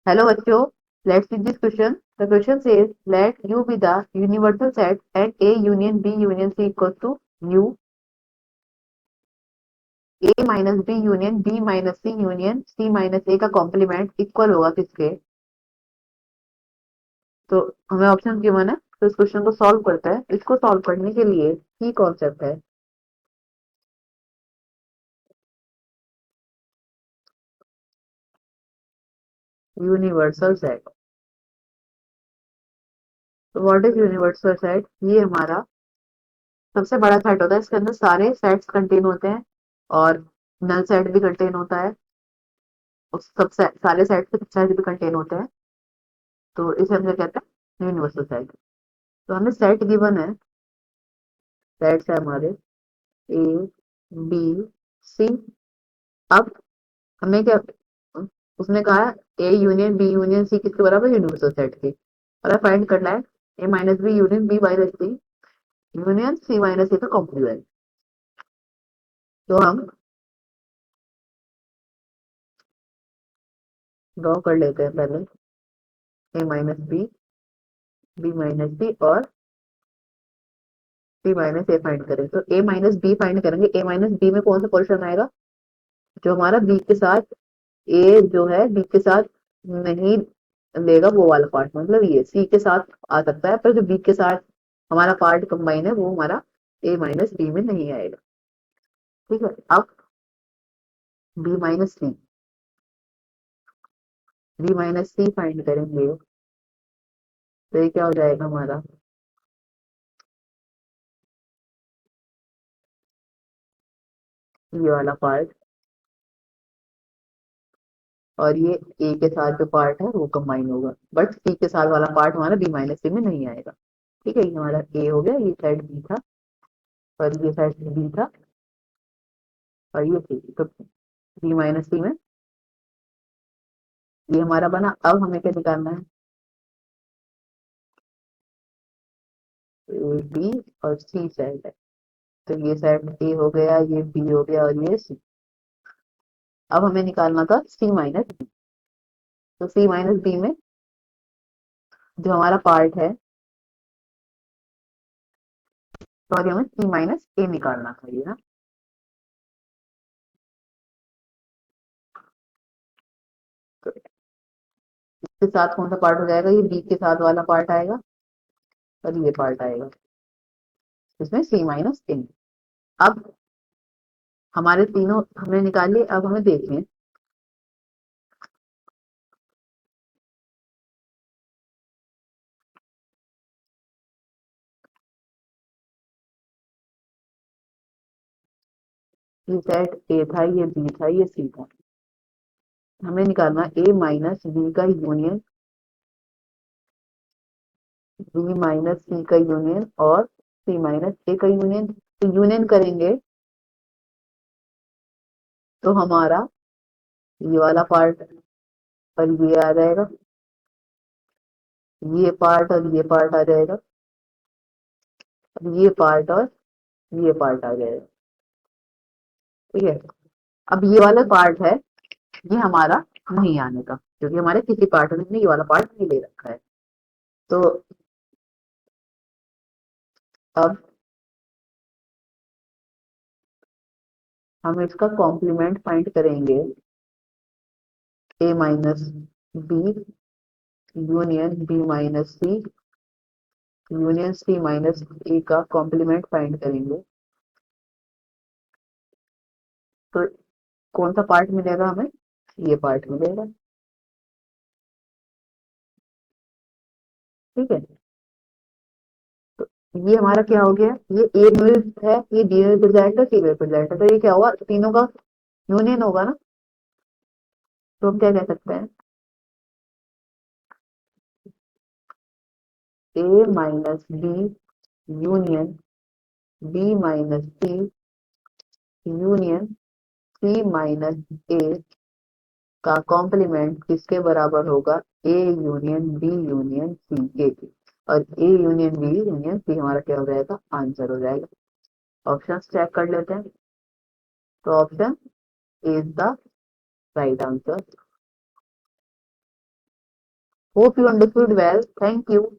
Hello बच्चों, let's see this question. The question says, let U be the universal set and A union B union C equals to U. A minus B union B minus C union C minus A का complement equal होगा किसके? तो हमें option given है, तो इस question को solve करता है। इसको सॉल्व करने के लिए की कॉन्सेप्ट है यूनिवर्सल सेट। तो व्हाट इज यूनिवर्सल सेट? ये हमारा सबसे बड़ा सेट होता है, इसके अंदर सारे सेट्स कंटेन होते हैं और नल सेट भी कंटेन होता है। उस सब सारे सेट के सेट भी कंटेन होते हैं, तो इसे हम क्या कहते हैं? Universal set. तो हमें सेट गिवन है, सेट्स है हमारे ए बी सी। अब हमें क्या, उसने कहा है A union B union C किसके बराबर? यूनिवर्सल सेट के। और फाइंड करना है A minus B union B minus C union C minus C का कॉम्प्लीमेंट। तो हम ड्रॉ कर लेते हैं पहले A minus B minus C और सी माइनस ए फाइंड करें। तो ए माइनस बी फाइंड करेंगे। ए माइनस बी में कौन सा पोर्शन आएगा? जो हमारा बी के साथ, ए जो है बी के साथ नहीं लेगा वो वाला पार्ट, मतलब ये सी के साथ आ सकता है, पर जो बी के साथ हमारा पार्ट कंबाइन है वो हमारा ए माइनस बी में नहीं आएगा। ठीक है, अब बी माइनस सी, बी माइनस सी फाइंड करेंगे। तो ये क्या हो जाएगा हमारा? ये वाला पार्ट और ये ए के साथ जो पार्ट है वो कंबाइन होगा, बट सी के साथ वाला पार्ट हमारा बी माइनस सी में नहीं आएगा। ठीक है, ये हमारा ए हो गया, ये साइड बी था और ये साइड बी था और ये सी। तो बी माइनस सी में ये हमारा बना। अब हमें क्या निकालना है? ए बी और सी साइड है, तो ये साइड ए हो गया, ये बी हो गया और ये सी। अब हमें निकालना था सी माइनस बी। तो सी माइनस बी में जो हमारा पार्ट है, सॉरी हमें सी माइनस ए निकालना था ये ना। तो इसके साथ कौन सा पार्ट हो जाएगा? ये बी के साथ वाला पार्ट आएगा और ये पार्ट आएगा, इसमें सी माइनस ए। अब हमारे तीनों हमने निकाले, अब हमें देखें ये सेट ए था, ये बी था, ये सी था। हमें निकालना ए माइनस बी का यूनियन बी माइनस सी का यूनियन और सी माइनस ए का यूनियन। तो यूनियन करेंगे तो हमारा ये वाला पार्ट और ये आ जाएगा, ये पार्ट और ये पार्ट आ जाएगा, ये पार्ट और ये पार्ट आ जाएगा। ठीक है, अब ये वाला पार्ट है, ये हमारा नहीं आने का, क्योंकि हमारे किसी पार्ट में ये वाला पार्ट नहीं ले रखा है। तो अब हम इसका कॉम्प्लीमेंट फाइंड करेंगे। A minus B union B minus C union C minus A का कॉम्प्लीमेंट फाइंड करेंगे। तो कौन सा पार्ट मिलेगा हमें? ये पार्ट मिलेगा। ठीक है, ये हमारा क्या हो गया? ये ए में है, ये बी में मिल जाएगा, सी में मिल जाएगा, तो ये क्या हुआ? तीनों का यूनियन होगा ना। तो हम क्या कह सकते हैं? A minus B union B minus C union C minus A का कॉम्प्लीमेंट किसके बराबर होगा? A union B union C के। और A union B union C हमारा क्या हो जाएगा? आंसर हो जाएगा। ऑप्शन चेक कर लेते हैं। तो option A is the right answer. Hope you understood well. Thank you.